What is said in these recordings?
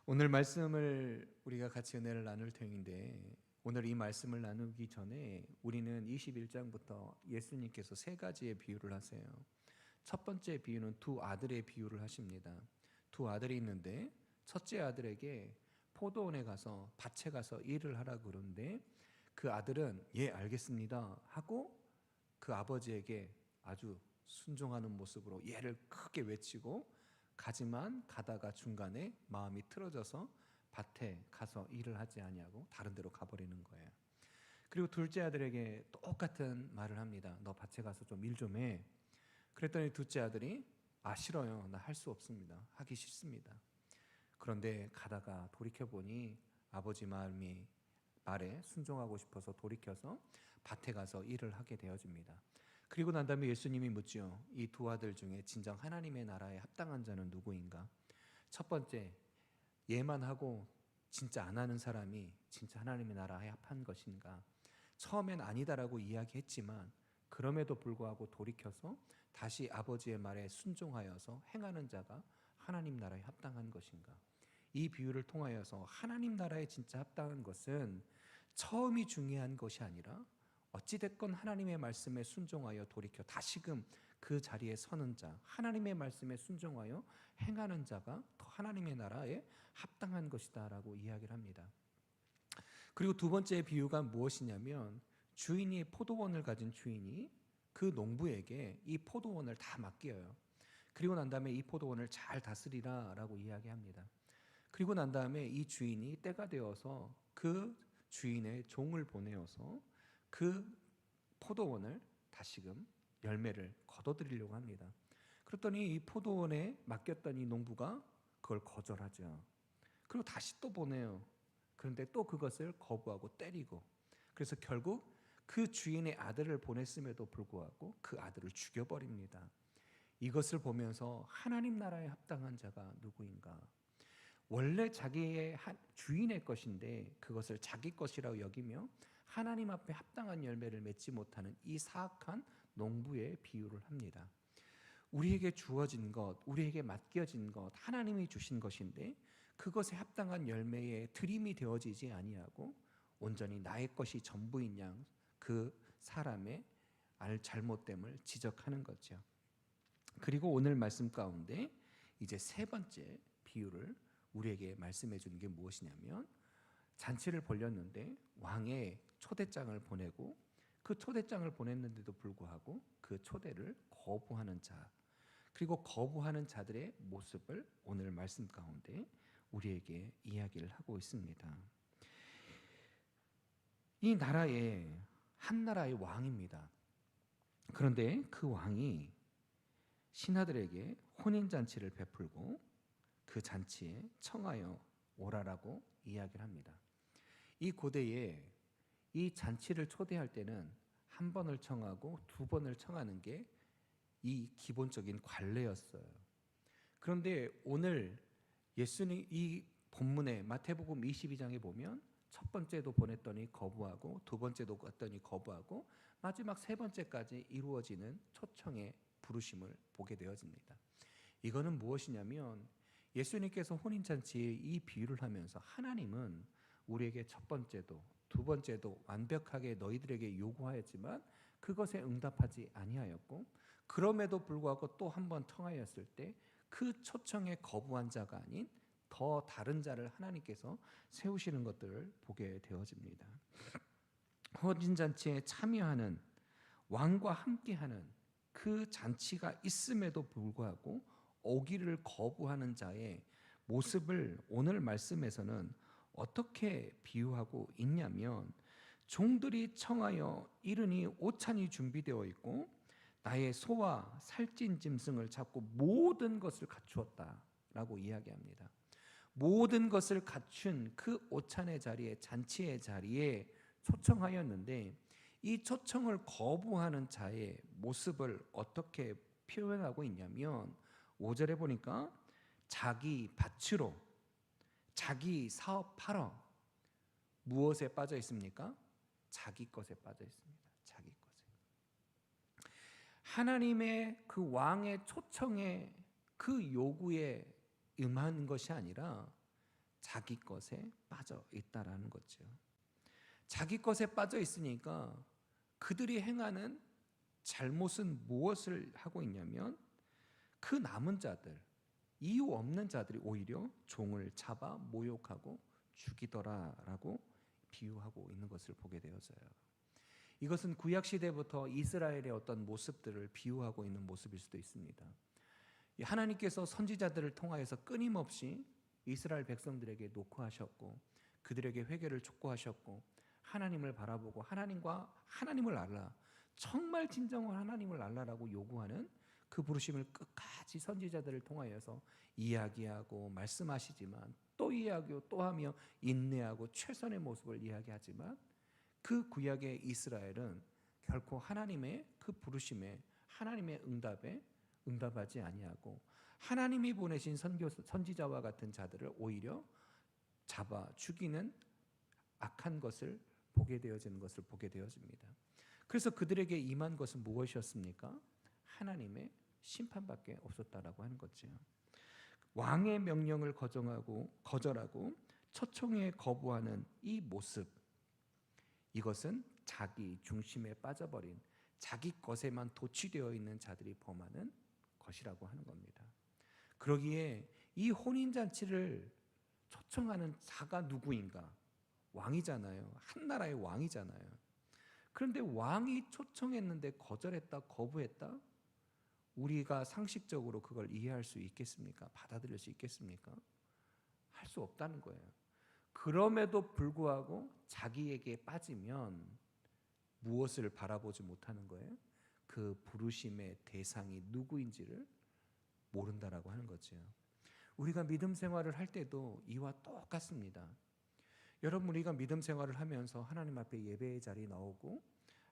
오늘 말씀을 우리가 같이 은혜를 나눌 터인데, 오늘 이 말씀을 나누기 전에 우리는 21장부터 예수님께서 세 가지의 비유를 하세요. 첫 번째 비유는 두 아들의 비유를 하십니다. 두 아들이 있는데 첫째 아들에게 포도원에 가서 밭에 가서 일을 하라고 그러는데, 그 아들은 예 알겠습니다 하고 그 아버지에게 아주 순종하는 모습으로 예를 크게 외치고 가지만 가다가 중간에 마음이 틀어져서 밭에 가서 일을 하지 아니하고 다른 데로 가버리는 거예요. 그리고 둘째 아들에게 똑같은 말을 합니다. 너 밭에 가서 좀 일 좀 해. 그랬더니 둘째 아들이 아 싫어요, 나 할 수 없습니다, 하기 싫습니다. 그런데 가다가 돌이켜보니 아버지 말에 순종하고 싶어서 돌이켜서 밭에 가서 일을 하게 되어집니다. 그리고 난 다음에 예수님이 묻죠. 이 두 아들 중에 진정 하나님의 나라에 합당한 자는 누구인가? 첫 번째, 예만 하고 진짜 안 하는 사람이 진짜 하나님의 나라에 합한 것인가? 처음엔 아니다라고 이야기했지만 그럼에도 불구하고 돌이켜서 다시 아버지의 말에 순종하여서 행하는 자가 하나님 나라에 합당한 것인가? 이 비유를 통하여서 하나님 나라에 진짜 합당한 것은 처음이 중요한 것이 아니라 어찌됐건 하나님의 말씀에 순종하여 돌이켜 다시금 그 자리에 서는 자, 하나님의 말씀에 순종하여 행하는 자가 더 하나님의 나라에 합당한 것이다 라고 이야기를 합니다. 그리고 두 번째 비유가 무엇이냐면, 주인이 포도원을 가진 주인이 그 농부에게 이 포도원을 다 맡겨요. 그리고 난 다음에 이 포도원을 잘 다스리라 라고 이야기합니다. 그리고 난 다음에 이 주인이 때가 되어서 그 주인의 종을 보내어서 그 포도원을 다시금 열매를 거둬들이려고 합니다. 그랬더니 이 포도원에 맡겼던 이 농부가 그걸 거절하죠. 그리고 다시 또 보내요. 그런데 또 그것을 거부하고 때리고, 그래서 결국 그 주인의 아들을 보냈음에도 불구하고 그 아들을 죽여버립니다. 이것을 보면서 하나님 나라에 합당한 자가 누구인가? 원래 자기의 주인의 것인데 그것을 자기 것이라고 여기며 하나님 앞에 합당한 열매를 맺지 못하는 이 사악한 농부의 비유를 합니다. 우리에게 주어진 것, 우리에게 맡겨진 것, 하나님이 주신 것인데 그것에 합당한 열매에 들임이 되어지지 아니하고 온전히 나의 것이 전부인 양 그 사람의 잘못됨을 지적하는 거죠. 그리고 오늘 말씀 가운데 이제 세 번째 비유를 우리에게 말씀해 주는 게 무엇이냐면, 잔치를 벌렸는데 왕의 초대장을 보내고 그 초대장을 보냈는데도 불구하고 그 초대를 거부하는 자, 그리고 거부하는 자들의 모습을 오늘 말씀 가운데 우리에게 이야기를 하고 있습니다. 이 나라의 한 나라의 왕입니다. 그런데 그 왕이 신하들에게 혼인잔치를 베풀고 그 잔치에 청하여 오라라고 이야기를 합니다. 이 고대에 이 잔치를 초대할 때는 한 번을 청하고 두 번을 청하는 게 이 기본적인 관례였어요. 그런데 오늘 예수님 이 본문에 마태복음 22장에 보면 첫 번째도 보냈더니 거부하고 두 번째도 갔더니 거부하고 마지막 세 번째까지 이루어지는 초청의 부르심을 보게 되어집니다. 이거는 무엇이냐면, 예수님께서 혼인잔치에 이 비유를 하면서 하나님은 우리에게 첫 번째도 두 번째도 완벽하게 너희들에게 요구하였지만 그것에 응답하지 아니하였고, 그럼에도 불구하고 또 한 번 청하였을 때 그 초청에 거부한 자가 아닌 더 다른 자를 하나님께서 세우시는 것들을 보게 되어집니다. 혼인잔치에 참여하는, 왕과 함께하는 그 잔치가 있음에도 불구하고 오기를 거부하는 자의 모습을 오늘 말씀에서는 어떻게 비유하고 있냐면, 종들이 청하여 이르니 오찬이 준비되어 있고 나의 소와 살찐 짐승을 잡고 모든 것을 갖추었다라고 이야기합니다. 모든 것을 갖춘 그 오찬의 자리에, 잔치의 자리에 초청하였는데 이 초청을 거부하는 자의 모습을 어떻게 표현하고 있냐면, 5절에 보니까 자기 밭으로 자기 사업하러 무엇에 빠져 있습니까? 자기 것에 빠져 있습니다. 자기 것에. 하나님의 그 왕의 초청에 그 요구에 응하는 것이 아니라 자기 것에 빠져 있다라는 거죠. 자기 것에 빠져 있으니까 그들이 행하는 잘못은 무엇을 하고 있냐면 그 남은 자들, 이유 없는 자들이 오히려 종을 잡아 모욕하고 죽이더라라고 비유하고 있는 것을 보게 되어져요. 이것은 구약 시대부터 이스라엘의 어떤 모습들을 비유하고 있는 모습일 수도 있습니다. 하나님께서 선지자들을 통하여서 끊임없이 이스라엘 백성들에게 녹화하셨고 그들에게 회개를 촉구하셨고 하나님을 바라보고 하나님을 알라, 정말 진정한 하나님을 알라라고 요구하는 그 부르심을 끝까지 선지자들을 통하여서 이야기하고 말씀하시지만 또 이야기하고 또 하며 인내하고 최선의 모습을 이야기하지만 그 구약의 이스라엘은 결코 하나님의 그 부르심에, 하나님의 응답에 응답하지 아니하고 하나님이 보내신 선지자와 같은 자들을 오히려 잡아 죽이는 악한 것을 보게 되어지는 것을 보게 되어집니다. 그래서 그들에게 임한 것은 무엇이었습니까? 하나님의 심판밖에 없었다라고 하는 거죠. 왕의 명령을 거절하고 초청에 거부하는 이 모습, 이것은 자기 중심에 빠져버린 자기 것에만 도취되어 있는 자들이 범하는 것이라고 하는 겁니다. 그러기에 이 혼인잔치를 초청하는 자가 누구인가? 왕이잖아요. 한 나라의 왕이잖아요. 그런데 왕이 초청했는데 거절했다, 거부했다? 우리가 상식적으로 그걸 이해할 수 있겠습니까? 받아들일 수 있겠습니까? 할 수 없다는 거예요. 그럼에도 불구하고 자기에게 빠지면 무엇을 바라보지 못하는 거예요? 그 부르심의 대상이 누구인지를 모른다라고 하는 거죠. 우리가 믿음 생활을 할 때도 이와 똑같습니다. 여러분, 우리가 믿음 생활을 하면서 하나님 앞에 예배의 자리에 나오고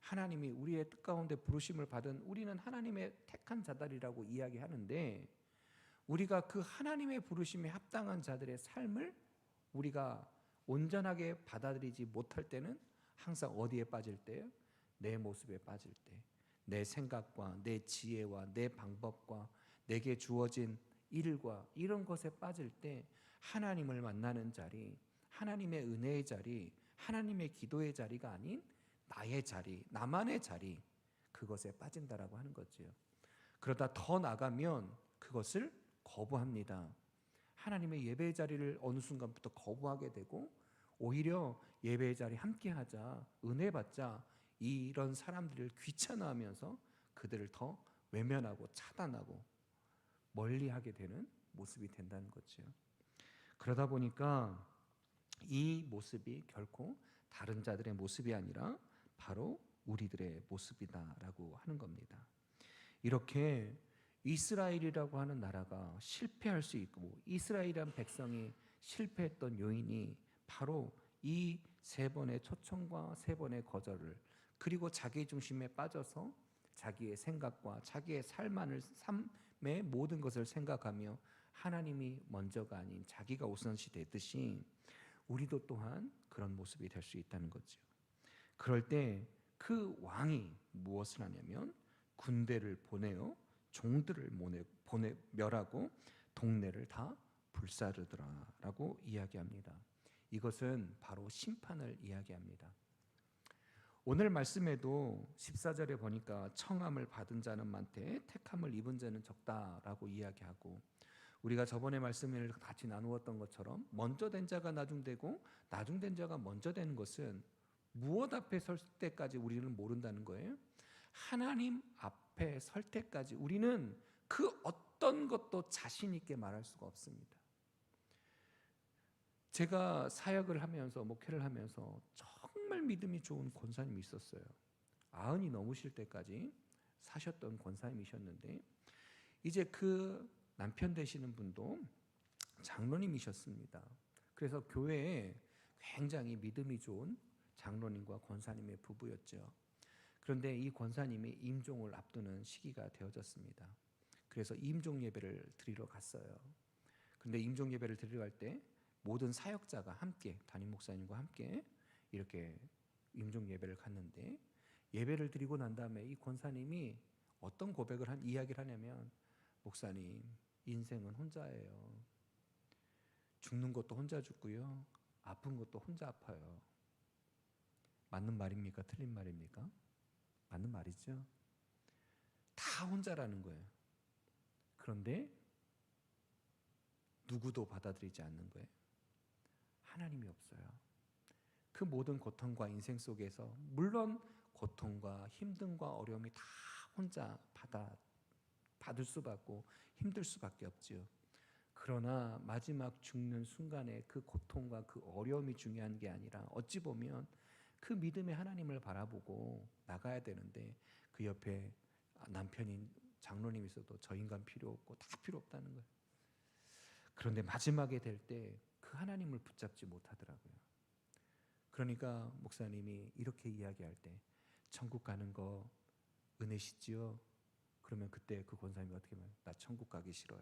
하나님이 우리의 뜻 가운데 부르심을 받은 우리는 하나님의 택한 자들이라고 이야기하는데 우리가 그 하나님의 부르심에 합당한 자들의 삶을 우리가 온전하게 받아들이지 못할 때는 항상 어디에 빠질 때요? 내 모습에 빠질 때, 내 생각과 내 지혜와 내 방법과 내게 주어진 일과 이런 것에 빠질 때 하나님을 만나는 자리, 하나님의 은혜의 자리, 하나님의 기도의 자리가 아닌 나의 자리, 나만의 자리, 그것에 빠진다라고 하는 거지요. 그러다 더 나가면 그것을 거부합니다. 하나님의 예배의 자리를 어느 순간부터 거부하게 되고 오히려 예배의 자리 함께하자, 은혜 받자, 이런 사람들을 귀찮아하면서 그들을 더 외면하고 차단하고 멀리하게 되는 모습이 된다는 거죠. 그러다 보니까 이 모습이 결코 다른 자들의 모습이 아니라 바로 우리들의 모습이다라고 하는 겁니다. 이렇게 이스라엘이라고 하는 나라가 실패할 수 있고 이스라엘이란 백성이 실패했던 요인이 바로 이 세 번의 초청과 세 번의 거절을, 그리고 자기 중심에 빠져서 자기의 생각과 자기의 삶의 모든 것을 생각하며 하나님이 먼저가 아닌 자기가 우선시 되듯이 우리도 또한 그런 모습이 될 수 있다는 거죠. 그럴 때 그 왕이 무엇을 하냐면 군대를 보내어 종들을 멸하고 동네를 다 불사르더라라고 이야기합니다. 이것은 바로 심판을 이야기합니다. 오늘 말씀에도 14절에 보니까 청함을 받은 자는 많되 택함을 입은 자는 적다라고 이야기하고, 우리가 저번에 말씀을 같이 나누었던 것처럼 먼저 된 자가 나중되고 나중된 자가 먼저 되는 것은 무엇 앞에 설 때까지 우리는 모른다는 거예요? 하나님 앞에 설 때까지 우리는 그 어떤 것도 자신 있게 말할 수가 없습니다. 제가 사역을 하면서 목회를 하면서 정말 믿음이 좋은 권사님이 있었어요. 90이 넘으실 때까지 사셨던 권사님이셨는데 이제 그 남편 되시는 분도 장로님이셨습니다. 그래서 교회에 굉장히 믿음이 좋은 장로님과 권사님의 부부였죠. 그런데 이 권사님이 임종을 앞두는 시기가 되어졌습니다. 그래서 임종 예배를 드리러 갔어요. 그런데 임종 예배를 드리러 갈 때 모든 사역자가 함께, 담임 목사님과 함께 이렇게 임종 예배를 갔는데, 예배를 드리고 난 다음에 이 권사님이 어떤 이야기를 하냐면, 목사님, 인생은 혼자예요. 죽는 것도 혼자 죽고요. 아픈 것도 혼자 아파요. 맞는 말입니까? 틀린 말입니까? 맞는 말이죠. 다 혼자라는 거예요. 그런데 누구도 받아들이지 않는 거예요. 하나님이 없어요. 그 모든 고통과 인생 속에서 물론 고통과 힘듦과 어려움이 다 혼자 받을 수밖에 힘들 수밖에 없지요. 그러나 마지막 죽는 순간에 그 고통과 그 어려움이 중요한 게 아니라 어찌 보면 그 믿음의 하나님을 바라보고 나가야 되는데 그 옆에 남편인 장로님이 있어도 저 인간 필요 없고 다 필요 없다는 거예요. 그런데 마지막에 될 때 그 하나님을 붙잡지 못하더라고요. 그러니까 목사님이 이렇게 이야기할 때 천국 가는 거 은혜시지요? 그러면 그때 그 권사님이 어떻게 말해요? 나 천국 가기 싫어요.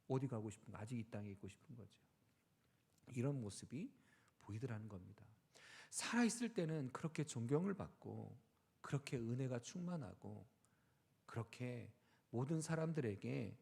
어디 가고 싶은 거? 아직 이 땅에 있고 싶은 거죠. 이런 모습이 보이더라는 겁니다. 살아있을 때는 그렇게 존경을 받고 그렇게 은혜가 충만하고 그렇게 모든 사람들에게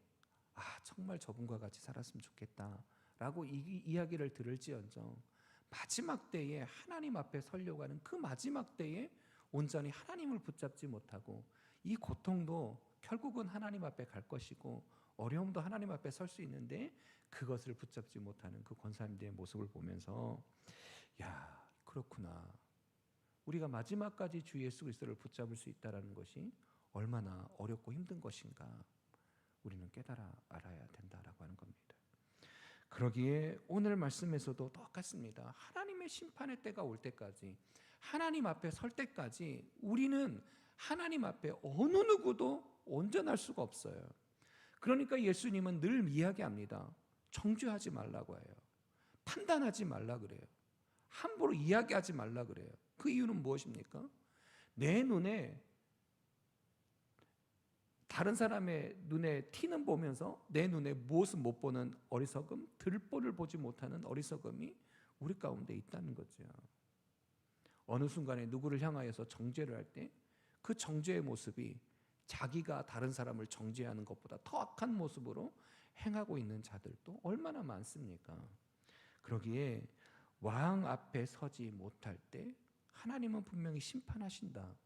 정말 저분과 같이 살았으면 좋겠다라고 이야기를 들을지언정 마지막 때에 하나님 앞에 서려고 하는 그 마지막 때에 온전히 하나님을 붙잡지 못하고 이 고통도 결국은 하나님 앞에 갈 것이고 어려움도 하나님 앞에 설 수 있는데 그것을 붙잡지 못하는 그 권사님들의 모습을 보면서 야, 그렇구나. 우리가 마지막까지 주 예수 그리스도를 붙잡을 수 있다는 것이 얼마나 어렵고 힘든 것인가 우리는 깨달아 알아야 된다라고 하는 겁니다. 그러기에 오늘 말씀에서도 똑같습니다. 하나님의 심판의 때가 올 때까지 하나님 앞에 설 때까지 우리는 하나님 앞에 어느 누구도 온전할 수가 없어요. 그러니까 예수님은 늘 이야기합니다. 정죄하지 말라고 해요. 판단하지 말라 그래요. 함부로 이야기하지 말라 그래요. 그 이유는 무엇입니까? 내 눈에 다른 사람의 눈에 티는 보면서 내 눈에 무엇을 못 보는 어리석음, 들보를 보지 못하는 어리석음이 우리 가운데 있다는 거죠. 어느 순간에 누구를 향하여서 정죄를 할 때 그 정죄의 모습이 자기가 다른 사람을 정죄하는 것보다 더 악한 모습으로 행하고 있는 자들도 얼마나 많습니까? 그러기에 왕 앞에 서지 못할 때 하나님은 분명히 심판하신다.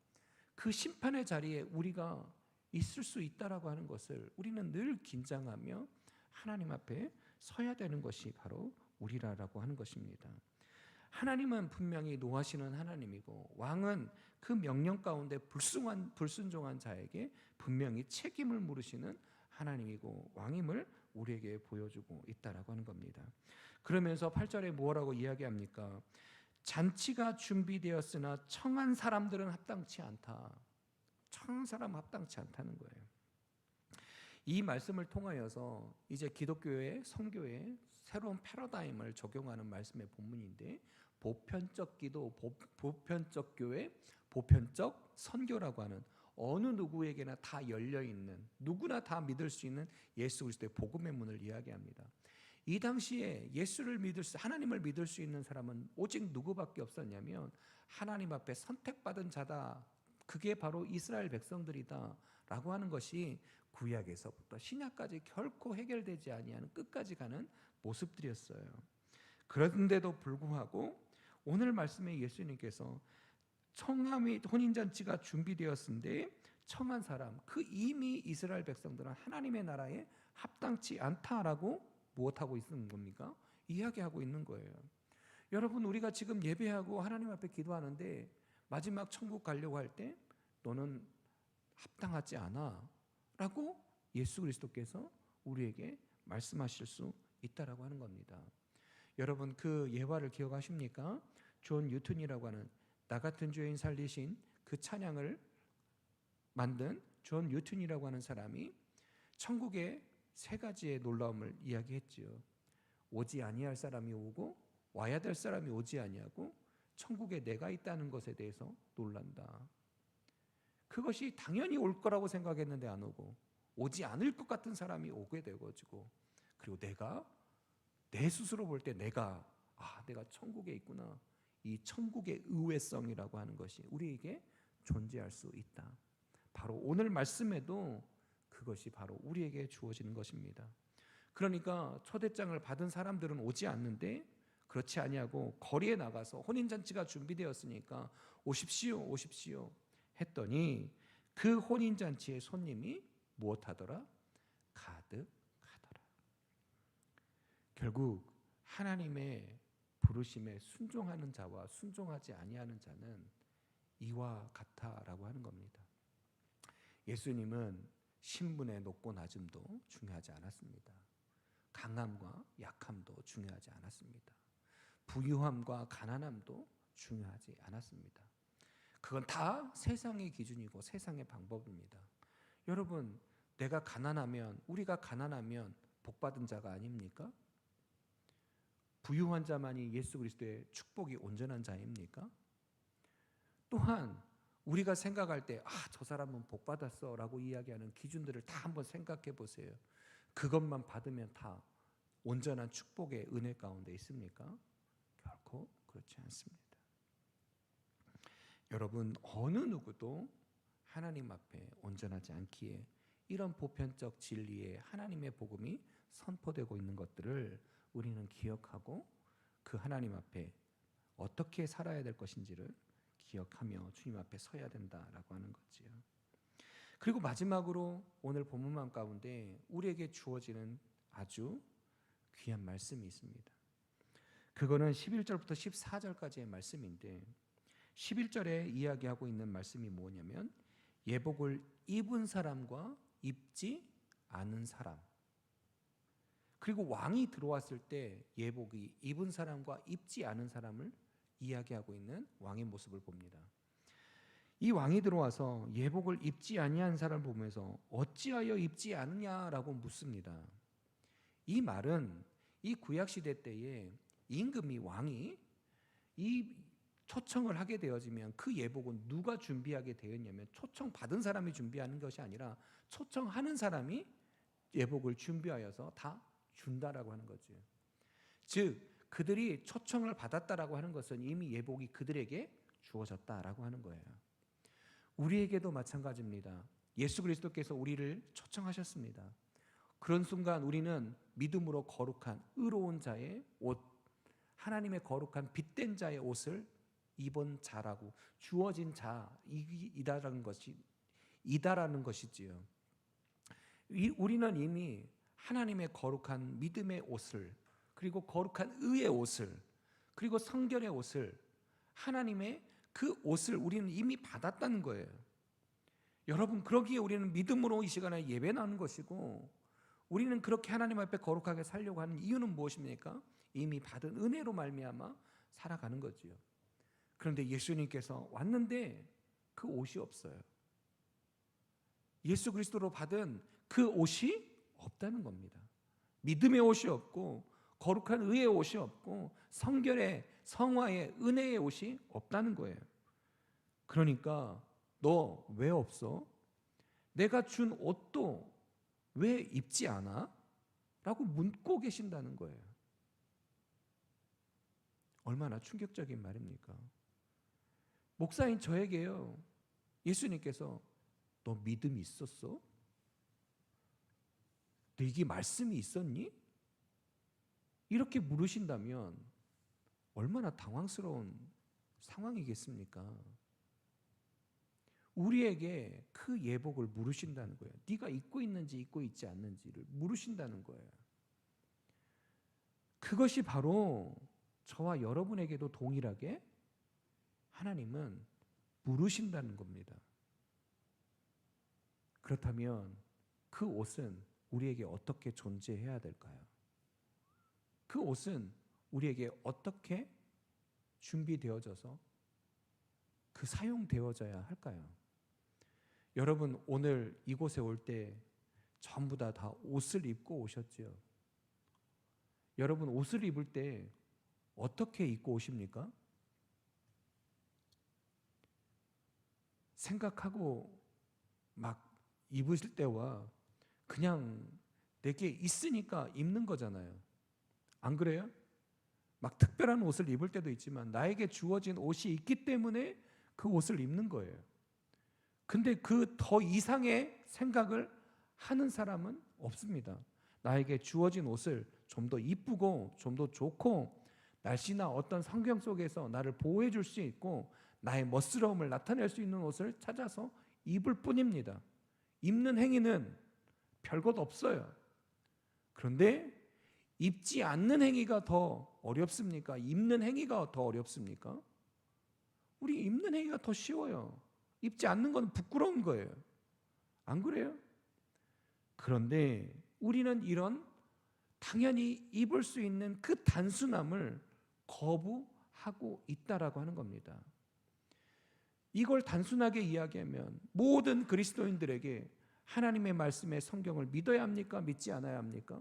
그 심판의 자리에 우리가 있을 수 있다라고 하는 것을 우리는 늘 긴장하며 하나님 앞에 서야 되는 것이 바로 우리라고 하는 것입니다. 하나님은 분명히 노하시는 하나님이고 왕은 그 명령 가운데 불순종한 자에게 분명히 책임을 물으시는 하나님이고 왕임을 우리에게 보여주고 있다라고 하는 겁니다. 그러면서 8절에 뭐라고 이야기합니까? 잔치가 준비되었으나 청한 사람들은 합당치 않다. 청한 사람은 합당치 않다는 거예요. 이 말씀을 통하여서 이제 기독교의 선교의 새로운 패러다임을 적용하는 말씀의 본문인데 보편적 기도, 보편적 교회, 보편적 선교라고 하는 어느 누구에게나 다 열려있는 누구나 다 믿을 수 있는 예수 그리스도의 복음의 문을 이야기합니다. 이 당시에 예수를 하나님을 믿을 수 있는 사람은 오직 누구밖에 없었냐면 하나님 앞에 선택받은 자다. 그게 바로 이스라엘 백성들이다 라고 하는 것이 구약에서부터 신약까지 결코 해결되지 아니하는 끝까지 가는 모습들이었어요. 그런데도 불구하고 오늘 말씀에 예수님께서 청함이 혼인잔치가 준비되었는데 청한 사람, 그 이미 이스라엘 백성들은 하나님의 나라에 합당치 않다라고 무엇하고 있는 겁니까? 이야기하고 있는 거예요. 여러분, 우리가 지금 예배하고 하나님 앞에 기도하는데 마지막 천국 가려고 할 때 너는 합당하지 않아 라고 예수 그리스도께서 우리에게 말씀하실 수 있다라고 하는 겁니다. 여러분, 그 예화를 기억하십니까? 존 뉴턴이라고 하는 나 같은 죄인 살리신 그 찬양을 만든 존 뉴턴이라고 하는 사람이 천국의 세 가지의 놀라움을 이야기했지요. 오지 아니할 사람이 오고 와야 될 사람이 오지 아니하고 천국에 내가 있다는 것에 대해서 놀란다. 그것이 당연히 올 거라고 생각했는데 안 오고 오지 않을 것 같은 사람이 오게 되어지고 그리고 내 스스로 볼 때 내가 천국에 있구나. 이 천국의 의외성이라고 하는 것이 우리에게 존재할 수 있다. 바로 오늘 말씀에도 그것이 바로 우리에게 주어지는 것입니다. 그러니까 초대장을 받은 사람들은 오지 않는데 그렇지 아니하고 거리에 나가서 혼인잔치가 준비되었으니까 오십시오 오십시오 했더니 그 혼인잔치의 손님이 무엇하더라? 가득하더라. 결국 하나님의 부르심에 순종하는 자와 순종하지 아니하는 자는 이와 같다라고 하는 겁니다. 예수님은 신분의 높고 낮음도 중요하지 않았습니다. 강함과 약함도 중요하지 않았습니다. 부유함과 가난함도 중요하지 않았습니다. 그건 다 세상의 기준이고 세상의 방법입니다. 여러분, 우리가 가난하면 복받은 자가 아닙니까? 부유한 자만이 예수 그리스도의 축복이 온전한 자입니까? 또한 우리가 생각할 때 저 사람은 복받았어 라고 이야기하는 기준들을 다 한번 생각해 보세요. 그것만 받으면 다 온전한 축복의 은혜 가운데 있습니까? 결코 그렇지 않습니다. 여러분, 어느 누구도 하나님 앞에 온전하지 않기에 이런 보편적 진리에 하나님의 복음이 선포되고 있는 것들을 우리는 기억하고 그 하나님 앞에 어떻게 살아야 될 것인지를 기억하며 주님 앞에 서야 된다라고 하는 거지요. 그리고 마지막으로 오늘 본문 가운데 우리에게 주어지는 아주 귀한 말씀이 있습니다. 그거는 11절부터 14절까지의 말씀인데 11절에 이야기하고 있는 말씀이 뭐냐면 예복을 입은 사람과 입지 않은 사람, 그리고 왕이 들어왔을 때 예복이 입은 사람과 입지 않은 사람을 이야기하고 있는 왕의 모습을 봅니다. 이 왕이 들어와서 예복을 입지 아니한 사람을 보면서 어찌하여 입지 않느냐라고 묻습니다. 이 말은 이 구약시대 때에 임금이 왕이 이 초청을 하게 되어지면 그 예복은 누가 준비하게 되었냐면 초청 받은 사람이 준비하는 것이 아니라 초청하는 사람이 예복을 준비하여서 다 준다라고 하는 거죠. 즉 그들이 초청을 받았다라고 하는 것은 이미 예복이 그들에게 주어졌다라고 하는 거예요. 우리에게도 마찬가지입니다. 예수 그리스도께서 우리를 초청하셨습니다. 그런 순간 우리는 믿음으로 거룩한 의로운 자의 옷, 하나님의 거룩한 빛된 자의 옷을 입은 자라고 주어진 이다라는 것이지요. 우리는 이미 하나님의 거룩한 믿음의 옷을, 그리고 거룩한 의의 옷을, 그리고 성결의 옷을, 하나님의 그 옷을 우리는 이미 받았다는 거예요. 여러분, 그러기에 우리는 믿음으로 이 시간에 예배 나누는 것이고, 우리는 그렇게 하나님 앞에 거룩하게 살려고 하는 이유는 무엇입니까? 이미 받은 은혜로 말미암아 살아가는 거지요. 그런데 예수님께서 왔는데 그 옷이 없어요. 예수 그리스도로 받은 그 옷이 없다는 겁니다. 믿음의 옷이 없고 거룩한 의의 옷이 없고 성결의 성화의 은혜의 옷이 없다는 거예요. 그러니까 너 왜 없어? 내가 준 옷도 왜 입지 않아? 라고 묻고 계신다는 거예요. 얼마나 충격적인 말입니까? 목사인 저에게요, 예수님께서 너 믿음이 있었어? 너에게 말씀이 있었니? 이렇게 물으신다면 얼마나 당황스러운 상황이겠습니까? 우리에게 그 예복을 물으신다는 거예요. 네가 입고 있는지 입고 있지 않는지를 물으신다는 거예요. 그것이 바로 저와 여러분에게도 동일하게 하나님은 물으신다는 겁니다. 그렇다면 그 옷은 우리에게 어떻게 존재해야 될까요? 그 옷은 우리에게 어떻게 준비되어져서 그 사용되어져야 할까요? 여러분, 오늘 이곳에 올 때 전부 다 옷을 입고 오셨죠? 여러분, 옷을 입을 때 어떻게 입고 오십니까? 생각하고 막 입으실 때와 그냥 내게 있으니까 입는 거잖아요. 안 그래요? 막 특별한 옷을 입을 때도 있지만 나에게 주어진 옷이 있기 때문에 그 옷을 입는 거예요. 근데 그 더 이상의 생각을 하는 사람은 없습니다. 나에게 주어진 옷을 좀 더 이쁘고 좀 더 좋고 날씨나 어떤 환경 속에서 나를 보호해 줄 수 있고 나의 멋스러움을 나타낼 수 있는 옷을 찾아서 입을 뿐입니다. 입는 행위는 별것 없어요. 그런데 입지 않는 행위가 더 어렵습니까? 입는 행위가 더 어렵습니까? 우리 입는 행위가 더 쉬워요. 입지 않는 건 부끄러운 거예요. 안 그래요? 그런데 우리는 이런 당연히 입을 수 있는 그 단순함을 거부하고 있다라고 하는 겁니다. 이걸 단순하게 이야기하면 모든 그리스도인들에게 하나님의 말씀의 성경을 믿어야 합니까? 믿지 않아야 합니까?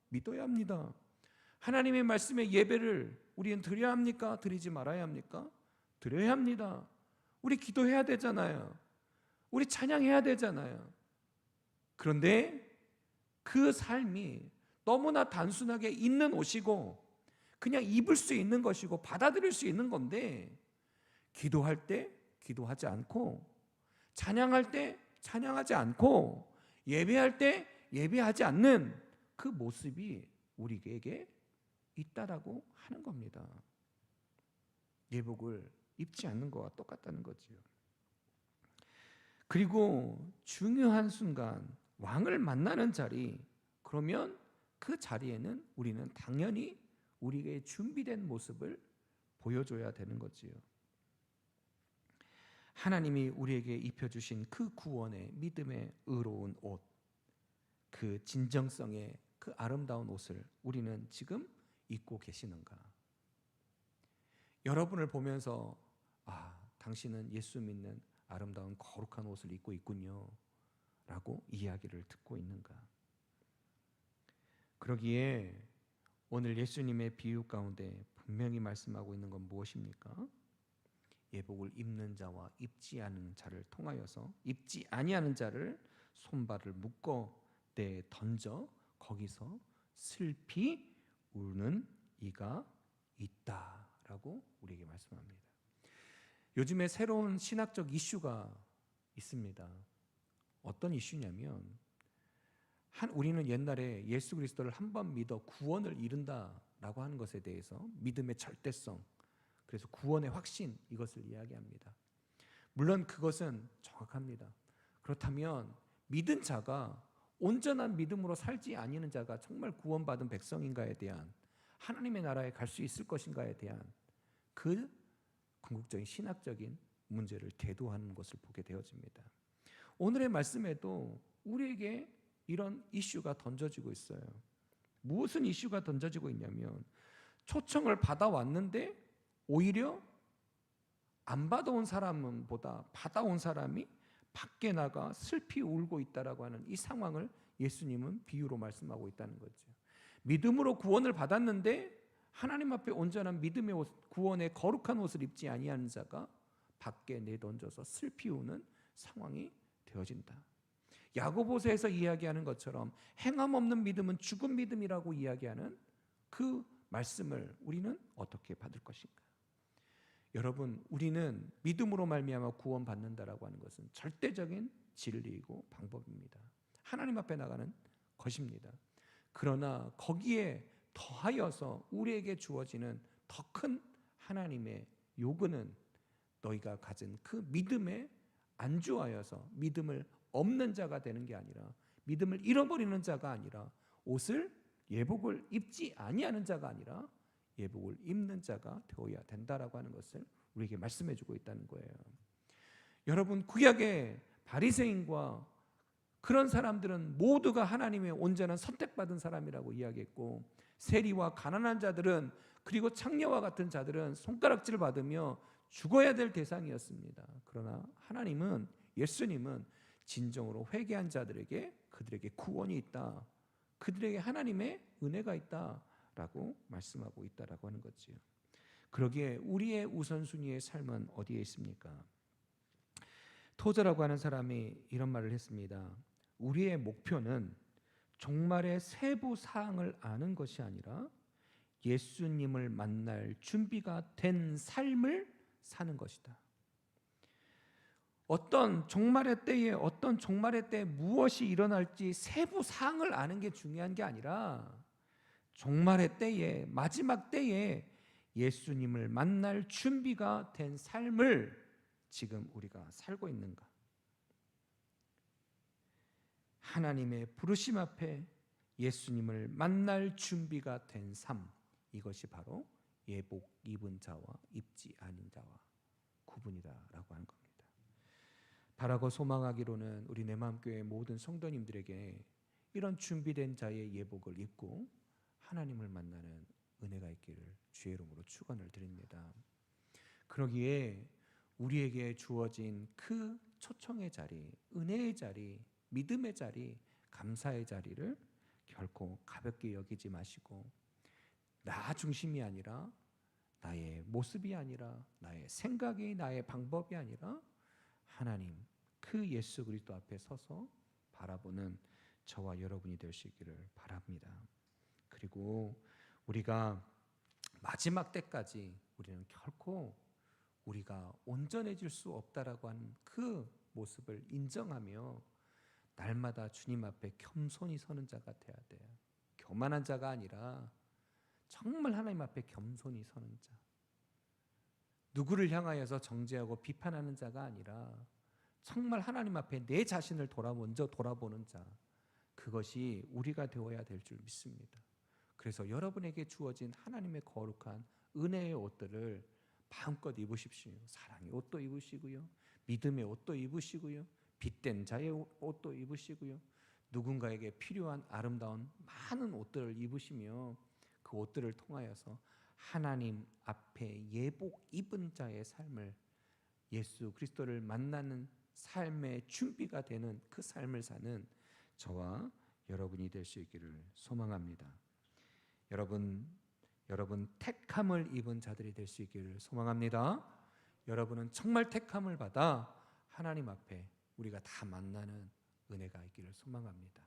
믿어야 합니다. 하나님의 말씀의 예배를 우리는 드려야 합니까? 드리지 말아야 합니까? 드려야 합니다. 우리 기도해야 되잖아요. 우리 찬양해야 되잖아요. 그런데 그 삶이 너무나 단순하게 있는 옷이고 그냥 입을 수 있는 것이고 받아들일 수 있는 건데 기도할 때 기도하지 않고 찬양할 때 찬양하지 않고 예배할 때 예배하지 않는 그 모습이 우리에게 있다라고 하는 겁니다. 예복을 입지 않는 것과 똑같다는 거지요. 그리고 중요한 순간 왕을 만나는 자리, 그러면 그 자리에는 우리는 당연히 우리에게 준비된 모습을 보여줘야 되는 거지요. 하나님이 우리에게 입혀주신 그 구원의 믿음의 의로운 옷, 그 진정성의 그 아름다운 옷을 우리는 지금 입고 계시는가? 여러분을 보면서 당신은 예수 믿는 아름다운 거룩한 옷을 입고 있군요 라고 이야기를 듣고 있는가? 그러기에 오늘 예수님의 비유 가운데 분명히 말씀하고 있는 건 무엇입니까? 예복을 입는 자와 입지 않은 자를 통하여서 입지 아니하는 자를 손발을 묶어 내 던져 거기서 슬피 우는 이가 있다라고 우리에게 말씀합니다. 요즘에 새로운 신학적 이슈가 있습니다. 어떤 이슈냐면 우리는 옛날에 예수 그리스도를 한 번 믿어 구원을 이룬다라고 하는 것에 대해서 믿음의 절대성, 그래서 구원의 확신, 이것을 이야기합니다. 물론 그것은 정확합니다. 그렇다면 믿은 자가 온전한 믿음으로 살지 아니하는 자가 정말 구원받은 백성인가에 대한, 하나님의 나라에 갈 수 있을 것인가에 대한 그 궁극적인 신학적인 문제를 대두하는 것을 보게 되어집니다. 오늘의 말씀에도 우리에게 이런 이슈가 던져지고 있어요. 무슨 이슈가 던져지고 있냐면 초청을 받아왔는데 오히려 안 받아온 사람보다 받아온 사람이 밖에 나가 슬피 울고 있다라고 하는 이 상황을 예수님은 비유로 말씀하고 있다는 거죠. 믿음으로 구원을 받았는데 하나님 앞에 온전한 믿음의 옷, 구원의 거룩한 옷을 입지 아니하는 자가 밖에 내던져서 슬피 우는 상황이 되어진다. 야고보서에서 이야기하는 것처럼 행함 없는 믿음은 죽은 믿음이라고 이야기하는 그 말씀을 우리는 어떻게 받을 것인가? 여러분, 우리는 믿음으로 말미암아 구원받는다라고 하는 것은 절대적인 진리이고 방법입니다. 하나님 앞에 나가는 것입니다. 그러나 거기에 더하여서 우리에게 주어지는 더 큰 하나님의 요구는 너희가 가진 그 믿음에 안주하여서 믿음을 없는 자가 되는 게 아니라, 믿음을 잃어버리는 자가 아니라, 옷을 예복을 입지 아니하는 자가 아니라 예복을 입는 자가 되어야 된다라고 하는 것을 우리에게 말씀해 주고 있다는 거예요. 여러분, 구약의 바리새인과 그런 사람들은 모두가 하나님의 온전한 선택받은 사람이라고 이야기했고, 세리와 가난한 자들은, 그리고 창녀와 같은 자들은 손가락질을 받으며 죽어야 될 대상이었습니다. 그러나 하나님은, 예수님은 진정으로 회개한 자들에게 그들에게 구원이 있다, 그들에게 하나님의 은혜가 있다라고 말씀하고 있다라고 하는 거지요. 그러기에 우리의 우선순위의 삶은 어디에 있습니까? 토저라고 하는 사람이 이런 말을 했습니다. 우리의 목표는 종말의 세부 사항을 아는 것이 아니라 예수님을 만날 준비가 된 삶을 사는 것이다. 어떤 종말의 때에 어떤 종말의 때에 무엇이 일어날지 세부 사항을 아는 게 중요한 게 아니라 종말의 때에 마지막 때에 예수님을 만날 준비가 된 삶을 지금 우리가 살고 있는가? 하나님의 부르심 앞에 예수님을 만날 준비가 된 삶, 이것이 바로 예복 입은 자와 입지 아닌 자와 구분이다라고 하는 겁니다. 바라고 소망하기로는 우리 내마음교회 모든 성도님들에게 이런 준비된 자의 예복을 입고 하나님을 만나는 은혜가 있기를 주의 이름으로 축원을 드립니다. 그러기에 우리에게 주어진 그 초청의 자리, 은혜의 자리, 믿음의 자리, 감사의 자리를 결코 가볍게 여기지 마시고 나 중심이 아니라 나의 모습이 아니라 나의 생각이 나의 방법이 아니라 하나님 그 예수 그리스도 앞에 서서 바라보는 저와 여러분이 될 수 있기를 바랍니다. 그리고 우리가 마지막 때까지 우리는 결코 우리가 온전해질 수 없다라고 하는 그 모습을 인정하며 날마다 주님 앞에 겸손히 서는 자가 돼야 돼요. 교만한 자가 아니라 정말 하나님 앞에 겸손히 서는 자. 누구를 향하여서 정죄하고 비판하는 자가 아니라 정말 하나님 앞에 내 자신을 먼저 돌아보는 자. 그것이 우리가 되어야 될 줄 믿습니다. 그래서 여러분에게 주어진 하나님의 거룩한 은혜의 옷들을 마음껏 입으십시오. 사랑의 옷도 입으시고요, 믿음의 옷도 입으시고요, 빛된 자의 옷도 입으시고요, 누군가에게 필요한 아름다운 많은 옷들을 입으시며 그 옷들을 통하여서 하나님 앞에 예복 입은 자의 삶을, 예수 그리스도를 만나는 삶의 준비가 되는 그 삶을 사는 저와 여러분이 될 수 있기를 소망합니다. 여러분 택함을 입은 자들이 될 수 있기를 소망합니다. 여러분은 정말 택함을 받아 하나님 앞에 우리가 다 만나는 은혜가 있기를 소망합니다.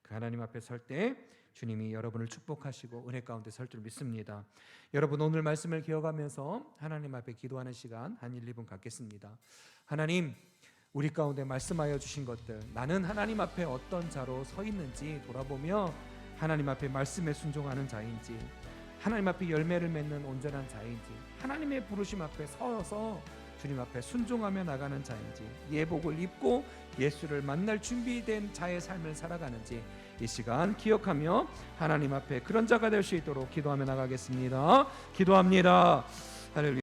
그 하나님 앞에 설 때 주님이 여러분을 축복하시고 은혜 가운데 설 줄 믿습니다. 여러분 오늘 말씀을 기억하면서 하나님 앞에 기도하는 시간 한 1, 2분 갖겠습니다. 하나님, 우리 가운데 말씀하여 주신 것들, 나는 하나님 앞에 어떤 자로 서 있는지 돌아보며 하나님 앞에 말씀에 순종하는 자인지, 하나님 앞에 열매를 맺는 온전한 자인지, 하나님의 부르심 앞에 서서 주님 앞에 순종하며 나가는 자인지, 예복을 입고 예수를 만날 준비된 자의 삶을 살아가는지 이 시간 기억하며 하나님 앞에 그런 자가 될 수 있도록 기도하며 나가겠습니다. 기도합니다. 할렐루야.